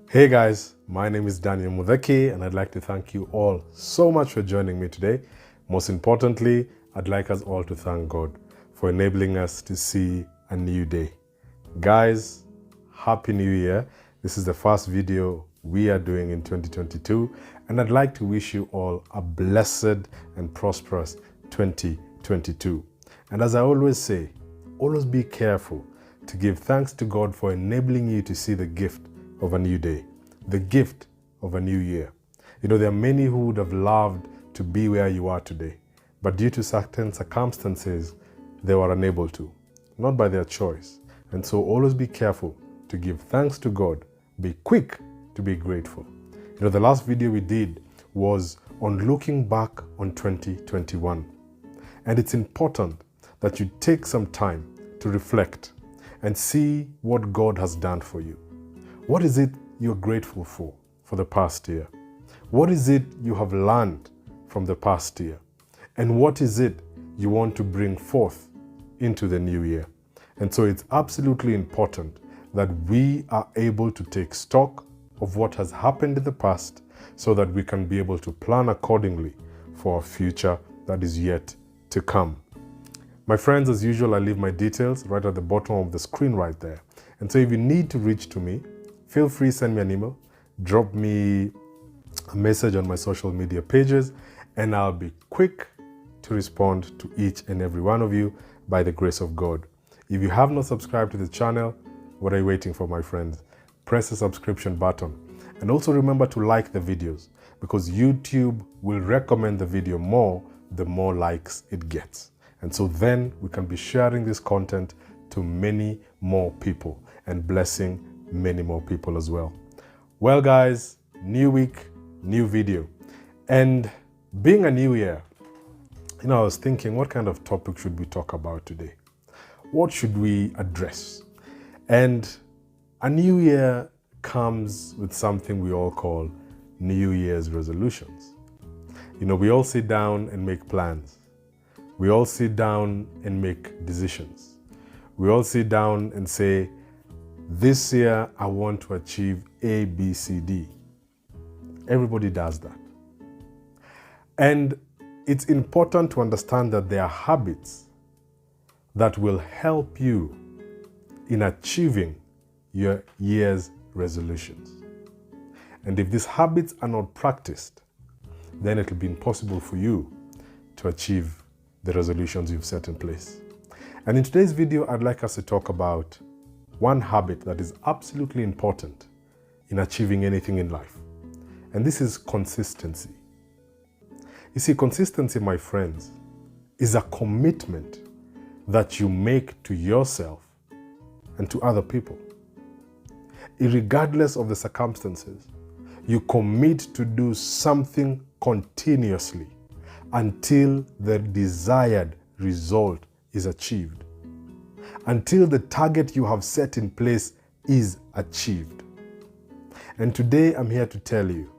Hey guys, my name is Daniel Mutheki and I'd like to thank you all so much for joining me today. Most importantly, I'd like us all to thank God for enabling us to see a new day. Guys, Happy New Year. This is the first video we are doing in 2022 and I'd like to wish you all a blessed and prosperous 2022. And as I always say, always be careful to give thanks to God for enabling you to see the gift of a new day, the gift of a new year. You know, there are many who would have loved to be where you are today, but due to certain circumstances, they were unable to, not by their choice. And so always be careful to give thanks to God. Be quick to be grateful. You know, the last video we did was on looking back on 2021. And it's important that you take some time to reflect and see what God has done for you. What is it you're grateful for the past year? What is it you have learned from the past year? And what is it you want to bring forth into the new year? And so it's absolutely important that we are able to take stock of what has happened in the past so that we can be able to plan accordingly for a future that is yet to come. My friends, as usual, I leave my details right at the bottom of the screen right there. And so if you need to reach to me, feel free, send me an email, drop me a message on my social media pages, and I'll be quick to respond to each and every one of you by the grace of God. If you have not subscribed to the channel, what are you waiting for, my friends? Press the subscription button. And also remember to like the videos because YouTube will recommend the video more the more likes it gets. And so then we can be sharing this content to many more people and blessing many more people as well. Well guys, new week, new video. And being a new year, you know, I was thinking, what kind of topic should we talk about today? What should we address? And a new year comes with something we all call New Year's resolutions. You know, we all sit down and make plans. We all sit down and make decisions. We all sit down and say, this year I want to achieve A, B, C, D. Everybody does that. And it's important to understand that there are habits that will help you in achieving your year's resolutions. And if these habits are not practiced, then it will be impossible for you to achieve the resolutions you've set in place. And in today's video, I'd like us to talk about one habit that is absolutely important in achieving anything in life. And this is consistency. You see, consistency, my friends, is a commitment that you make to yourself and to other people. Irregardless of the circumstances, you commit to do something continuously until the desired result is achieved, until the target you have set in place is achieved. And today I'm here to tell you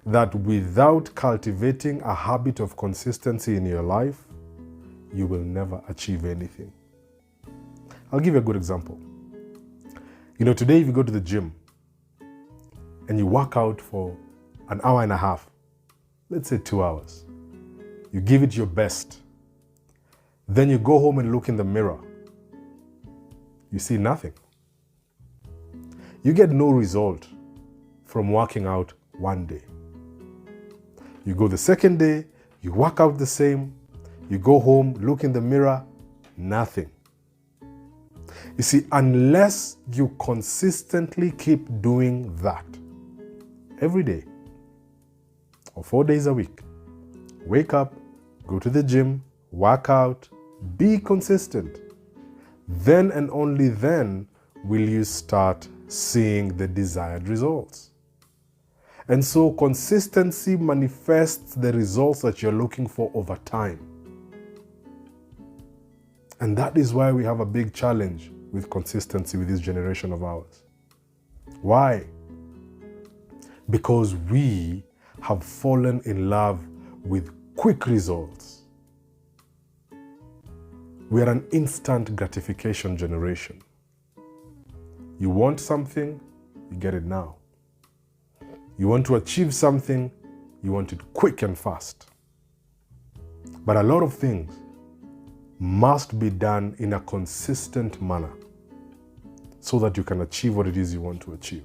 that without cultivating a habit of consistency in your life, you will never achieve anything. I'll give you a good example. You know, today if you go to the gym and you work out for an hour and a half, let's say 2 hours, you give it your best, then you go home and look in the mirror, you see nothing. You get no result from working out one day. You go the second day, you work out the same, you go home, look in the mirror, nothing. You see, unless you consistently keep doing that every day or 4 days a week, wake up, go to the gym, work out, be consistent, then and only then will you start seeing the desired results. And so consistency manifests the results that you're looking for over time. And that is why we have a big challenge with consistency with this generation of ours. Why? Because we have fallen in love with quick results. We are an instant gratification generation. You want something, you get it now. You want to achieve something, you want it quick and fast. But a lot of things must be done in a consistent manner so that you can achieve what it is you want to achieve.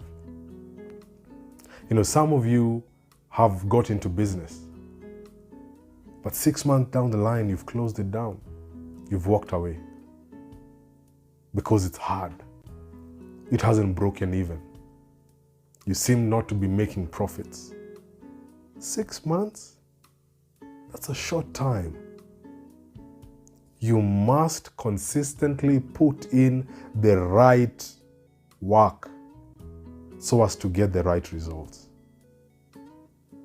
Some of you have got into business, but 6 months down the line, you've closed it down. You've walked away because it's hard. It hasn't broken even. You seem not to be making profits. 6 months? That's a short time. You must consistently put in the right work so as to get the right results.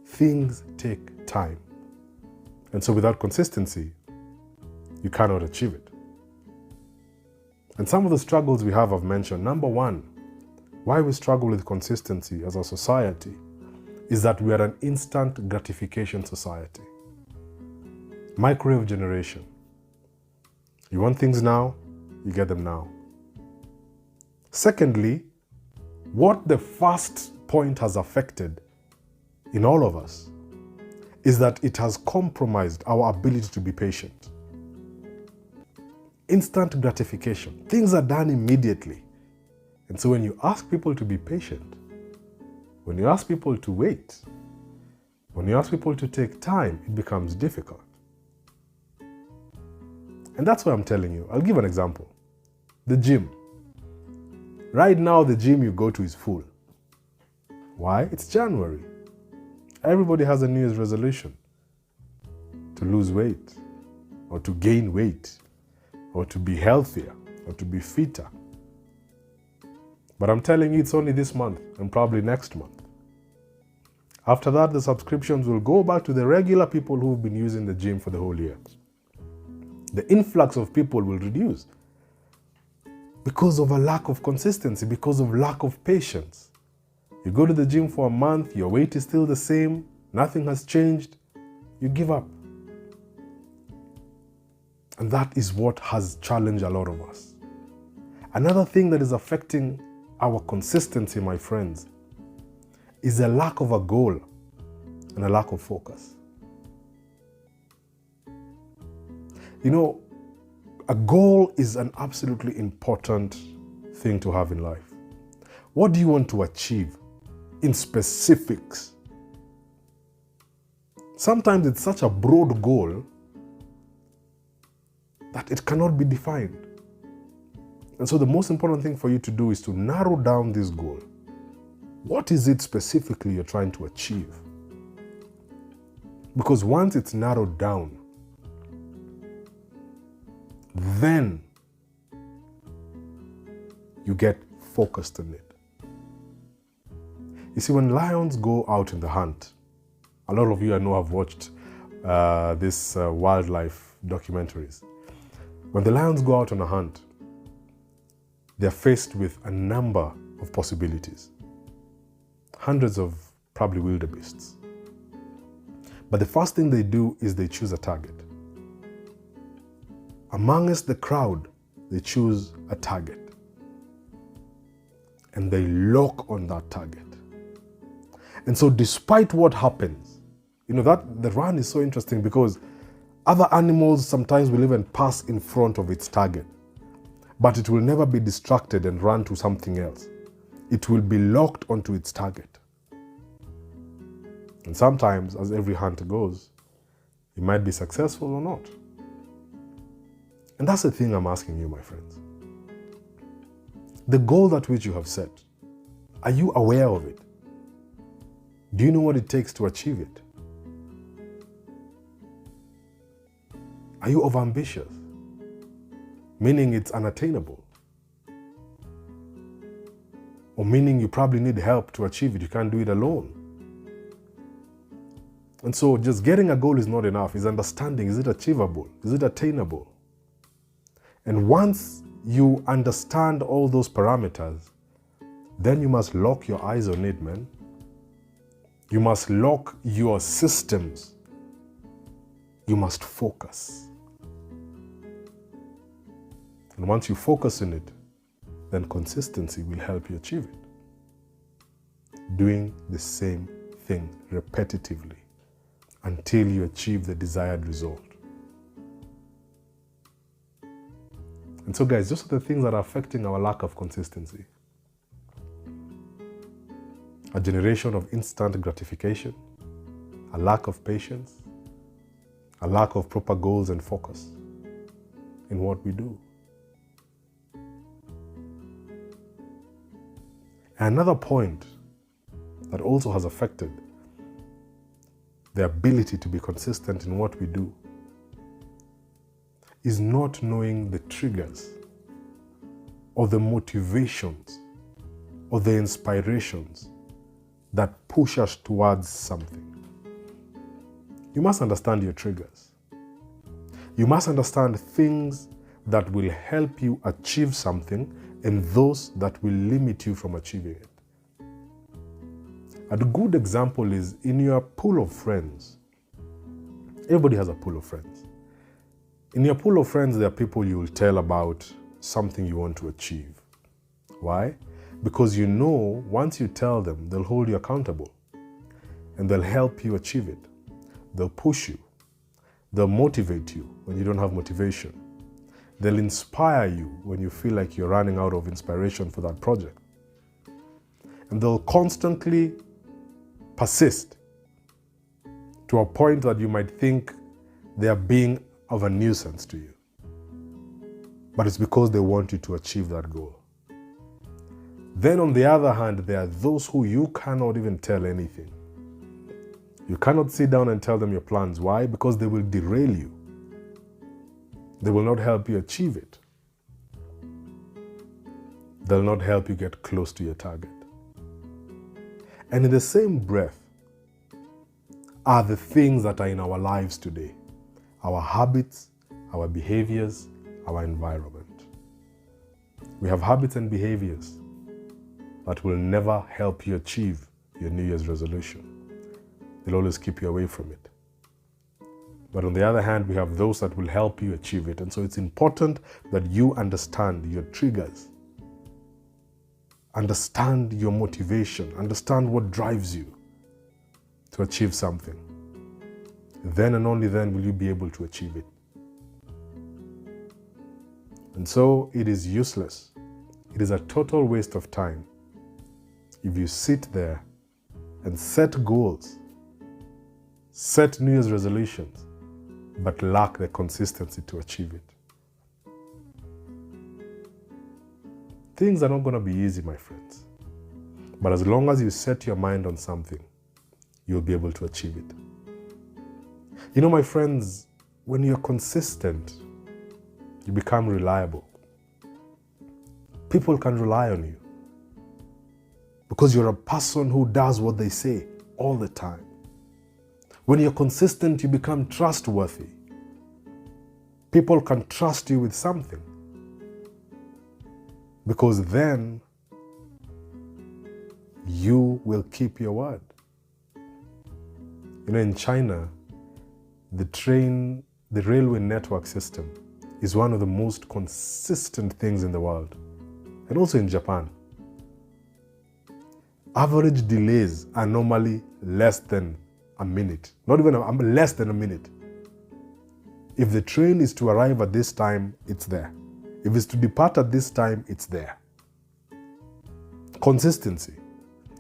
Things take time. And so without consistency, you cannot achieve it. And some of the struggles we have, I've mentioned. Number one, why we struggle with consistency as a society is that we are an instant gratification society. Microwave generation. You want things now, you get them now. Secondly, what the first point has affected in all of us is that it has compromised our ability to be patient. Instant gratification. Things are done immediately. And so when you ask people to be patient, when you ask people to wait, when you ask people to take time, it becomes difficult. And that's why I'm telling you. I'll give an example. The gym. Right now, the gym you go to is full. Why? It's January. Everybody has a New Year's resolution to lose weight, or to gain weight, or to be healthier, or to be fitter. But I'm telling you, it's only this month and probably next month. After that, the subscriptions will go back to the regular people who've been using the gym for the whole year. The influx of people will reduce because of a lack of consistency, because of lack of patience. You go to the gym for a month, your weight is still the same, nothing has changed, you give up. And that is what has challenged a lot of us. Another thing that is affecting our consistency, my friends, is a lack of a goal and a lack of focus. A goal is an absolutely important thing to have in life. What do you want to achieve in specifics? Sometimes it's such a broad goal that it cannot be defined. And so the most important thing for you to do is to narrow down this goal. What is it specifically you're trying to achieve? Because once it's narrowed down, then you get focused on it. You see, when lions go out in the hunt, a lot of you I know have watched these wildlife documentaries. When the lions go out on a hunt, they're faced with a number of possibilities. Hundreds of probably wildebeests. But the first thing they do is they choose a target. Amongst the crowd, they choose a target. And they lock on that target. And so despite what happens, that the run is so interesting because other animals sometimes will even pass in front of its target. But it will never be distracted and run to something else. It will be locked onto its target. And sometimes, as every hunter goes, it might be successful or not. And that's the thing I'm asking you, my friends. The goal that which you have set, are you aware of it? Do you know what it takes to achieve it? Are you overambitious? Meaning it's unattainable. Or meaning you probably need help to achieve it. You can't do it alone. And so just getting a goal is not enough. It's understanding, is it achievable? Is it attainable? And once you understand all those parameters, then you must lock your eyes on it, man. You must lock your systems. You must focus. And once you focus on it, then consistency will help you achieve it. Doing the same thing repetitively until you achieve the desired result. And so guys, those are the things that are affecting our lack of consistency. A generation of instant gratification, a lack of patience, a lack of proper goals and focus in what we do. Another point that also has affected the ability to be consistent in what we do is not knowing the triggers or the motivations or the inspirations that push us towards something. You must understand your triggers. You must understand things that will help you achieve something and those that will limit you from achieving it. A good example is in your pool of friends. Everybody has a pool of friends. In your pool of friends, there are people you will tell about something you want to achieve. Why? Because you know once you tell them, they'll hold you accountable and they'll help you achieve it. They'll push you. They'll motivate you when you don't have motivation. They'll inspire you when you feel like you're running out of inspiration for that project. And they'll constantly persist to a point that you might think they are being of a nuisance to you. But it's because they want you to achieve that goal. Then on the other hand, there are those who you cannot even tell anything. You cannot sit down and tell them your plans. Why? Because they will derail you. They will not help you achieve it. They'll not help you get close to your target. And in the same breath are the things that are in our lives today. Our habits, our behaviors, our environment. We have habits and behaviors that will never help you achieve your New Year's resolution. They'll always keep you away from it. But on the other hand, we have those that will help you achieve it. And so it's important that you understand your triggers. Understand your motivation. Understand what drives you to achieve something. Then and only then will you be able to achieve it. And so it is useless. It is a total waste of time if you sit there and set goals, set New Year's resolutions, but lack the consistency to achieve it. Things are not going to be easy, my friends. But as long as you set your mind on something, you'll be able to achieve it. You know, my friends, when you're consistent, you become reliable. People can rely on you because you're a person who does what they say all the time. When you're consistent, you become trustworthy. People can trust you with something because then you will keep your word. You know, in China, the railway network system is one of the most consistent things in the world, and also in Japan. Average delays are normally less than a minute, not even less than a minute. If the train is to arrive at this time, it's there. If it's to depart at this time, it's there. Consistency.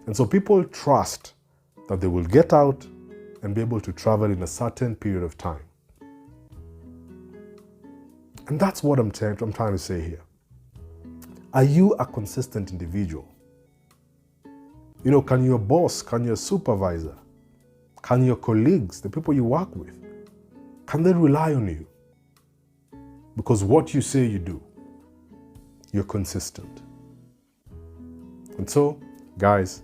And so people trust that they will get out and be able to travel in a certain period of time. And that's what I'm trying to say here. Are you a consistent individual? You know, can your boss, can your supervisor, can your colleagues, the people you work with, can they rely on you? Because what you say you do, you're consistent. And so, guys,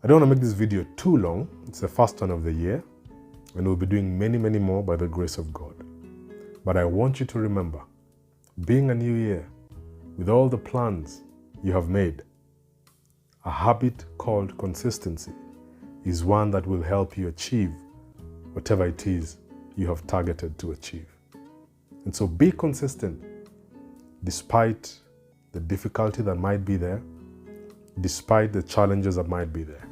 I don't want to make this video too long. It's the first one of the year, and we'll be doing many, many more by the grace of God. But I want you to remember, being a new year, with all the plans you have made, a habit called consistency is one that will help you achieve whatever it is you have targeted to achieve. And so be consistent despite the difficulty that might be there, despite the challenges that might be there.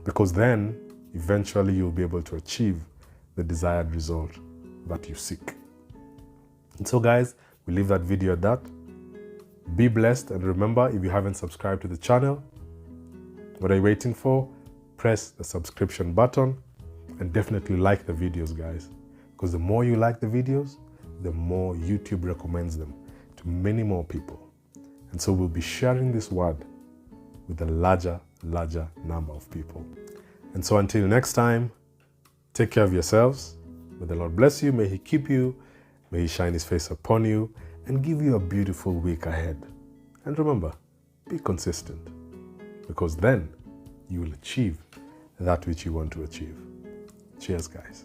because then eventually you'll be able to achieve the desired result that you seek. And so guys, we leave that video at that. Be blessed, and remember, if you haven't subscribed to the channel, what are you waiting for? Press the subscription button and definitely like the videos, guys, because the more you like the videos, the more YouTube recommends them to many more people. And so we'll be sharing this word with a larger number of people. And so until next time, take care of yourselves. May the Lord bless you. May He keep you. May He shine His face upon you and give you a beautiful week ahead. And remember, be consistent, because then you will achieve that which you want to achieve. Cheers, guys.